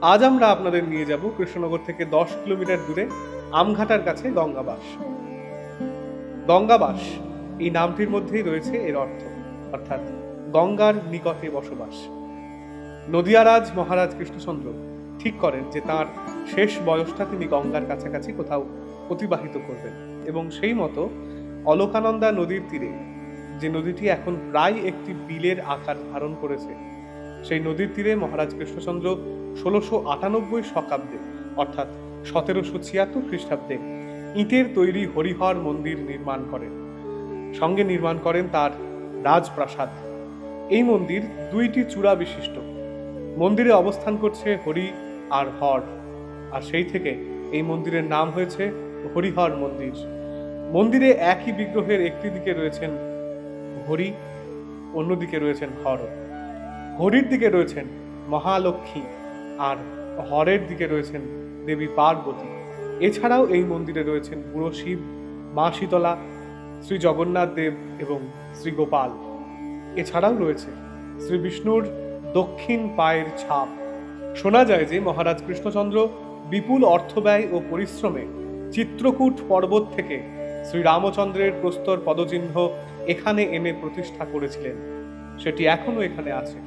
আজ আমরা আপনাদের নিয়ে যাব কৃষ্ণনগর থেকে 10 কিলোমিটার দূরে আমঘাটার কাছে গঙ্গাবাস। গঙ্গাবাস এই নামটির মধ্যেই রয়েছে এর অর্থ, অর্থাৎ গঙ্গার নিকটে বসবাস। নদিয়ারাজ মহারাজ কৃষ্ণচন্দ্র ঠিক করেন যে তার শেষ বয়সটা তিনি গঙ্গার কাছাকাছি কোথাও অতিবাহিত করবেন, এবং সেই মতো অলকানন্দা নদীর তীরে, যে নদীটি এখন প্রায় একটি বিলের আকার ধারণ করেছে, সেই নদীর তীরে মহারাজ কৃষ্ণচন্দ্র 1698 শকাব্দে অর্থাৎ 1776 খ্রিস্টাব্দে ইটের তৈরি হরিহর মন্দির নির্মাণ করেন। সঙ্গে নির্মাণ করেন তার রাজপ্রাসাদ। এই মন্দির দুইটি চূড়া বিশিষ্ট। মন্দিরে অবস্থান করছে হরি আর হর, আর সেই থেকে এই মন্দিরের নাম হয়েছে হরিহর মন্দির। মন্দিরে একই বিগ্রহের একটি দিকে রয়েছেন হরি, অন্যদিকে রয়েছেন হর। হরির দিকে রয়েছেন মহালক্ষ্মী আর হরের দিকে রয়েছেন দেবী পার্বতী। এছাড়াও এই মন্দিরে রয়েছেন বুড়ো শিব, মা শীতলা, শ্রী জগন্নাথ দেব এবং শ্রী গোপাল। এছাড়াও রয়েছে শ্রী বিষ্ণুর দক্ষিণ পায়ের ছাপ। শোনা যায় যে মহারাজ কৃষ্ণচন্দ্র বিপুল অর্থব্যয় ও পরিশ্রমে চিত্রকূট পর্বত থেকে শ্রী রামচন্দ্রের প্রস্তর পদচিহ্ন এখানে এনে প্রতিষ্ঠা করেছিলেন। সেটি এখনো এখানে আছে।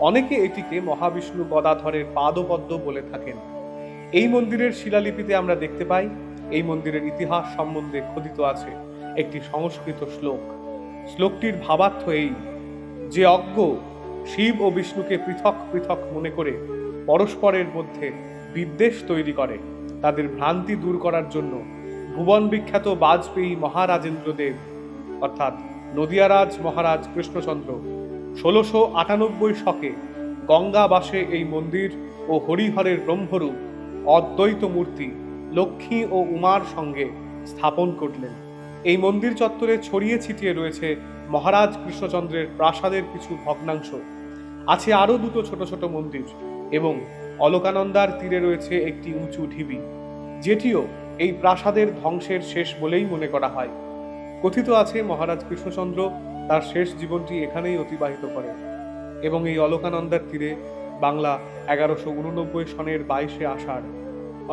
অনেকে এটিকে মহাবিষ্ণু গদাধরের পাদপদ্ম বলে থাকেন। এই মন্দিরের শিলালিপিতে আমরা দেখতে পাই এই মন্দিরের ইতিহাস সম্বন্ধে খোদিত আছে একটি সংস্কৃত শ্লোক। শ্লোকটির ভাবার্থ এই যে অজ্ঞ শিব ও বিষ্ণুকে পৃথক পৃথক মনে করে পরস্পরের মধ্যে বিদ্বেষ তৈরি করে, তাদের ভ্রান্তি দূর করার জন্য ভুবন বিখ্যাত বাজপেয়ী মহারাজেন্দ্র দেব অর্থাৎ নদিয়ারাজ মহারাজ কৃষ্ণচন্দ্র 1698 শকে গঙ্গাবাসে এই মন্দির ও হরিহরের ব্রহ্মরূপ অদ্বৈত মূর্তি লক্ষ্মী ও উমার সঙ্গে স্থাপন করলেন। এই মন্দির চত্বরে ছড়িয়ে ছিটিয়ে রয়েছে মহারাজ কৃষ্ণচন্দ্রের প্রাসাদের কিছু ভগ্নাংশ। আছে আরো দুটো ছোট ছোট মন্দির, এবং অলকানন্দার তীরে রয়েছে একটি উঁচু ঢিবি, যেটিও এই প্রাসাদের ধ্বংসের শেষ বলেই মনে করা হয়। কথিত আছে মহারাজ কৃষ্ণচন্দ্র তার শেষ জীবনটি এখানেই অতিবাহিত করেন, এবং এই অলকানন্দার তীরে বাংলা 1189 সনের 22শে আষাঢ়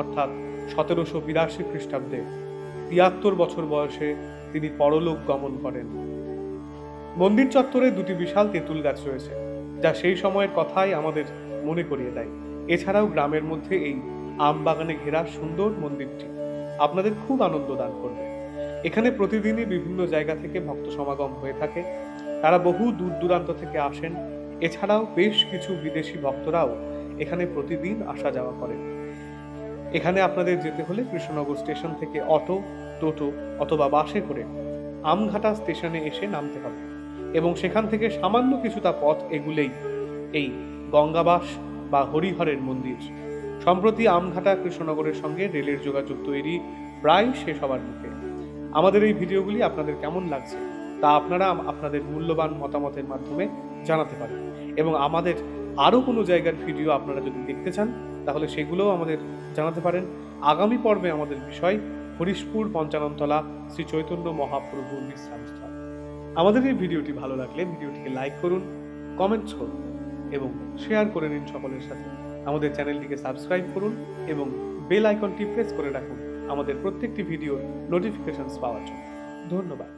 অর্থাৎ 1782 খ্রিস্টাব্দে 73 বছর বয়সে তিনি পরলোক গমন করেন। মন্দির চত্বরে দুটি বিশাল তেঁতুল গাছ রয়েছে, যা সেই সময়ের কথাই আমাদের মনে করিয়ে দেয়। এছাড়াও গ্রামের মধ্যে এই আম বাগানে ঘেরা সুন্দর মন্দিরটি আপনাদের খুব আনন্দ দান করবে। এখানে প্রতিদিনই বিভিন্ন জায়গা থেকে ভক্ত সমাগম হয়ে থাকে। তারা বহু দূর দূরান্ত থেকে আসেন। এছাড়াও বেশ কিছু বিদেশি ভক্তরাও এখানে প্রতিদিন আসা যাওয়া করেন। এখানে আপনাদের যেতে হলে কৃষ্ণনগর স্টেশন থেকে অটো, টোটো অথবা বাসে করে আমঘাটা স্টেশনে এসে নামতে হবে, এবং সেখান থেকে সামান্য কিছুটা পথ এগুলেই এই গঙ্গাবাস বা হরিহরের মন্দির। সম্প্রতি আমঘাটা কৃষ্ণনগরের সঙ্গে রেলের যোগাযোগ তৈরি প্রায় শেষ হবার মুখে। আমাদের এই ভিডিওগুলি আপনাদের কেমন লাগছে তা আপনারা আপনাদের মূল্যবান মতামতের মাধ্যমে জানাতে পারেন, এবং আমাদের আরও কোনো জায়গার ভিডিও আপনারা যদি দেখতে চান তাহলে সেগুলোও আমাদের জানাতে পারেন। আগামী পর্বে আমাদের বিষয় হরিশপুর পঞ্চাননতলা শ্রী চৈতন্য মহাপ্রভুর বিশ্রামস্থল। আমাদের এই ভিডিওটি ভালো লাগলে ভিডিওটিকে লাইক করুন, কমেন্টস করুন এবং শেয়ার করে নিন সকলের সাথে। আমাদের চ্যানেলটিকে সাবস্ক্রাইব করুন এবং বেল আইকনটি প্রেস করে রাখুন আমাদের প্রত্যেকটি ভিডিওর নোটিফিকেশনস পাওয়ার জন্য। ধন্যবাদ।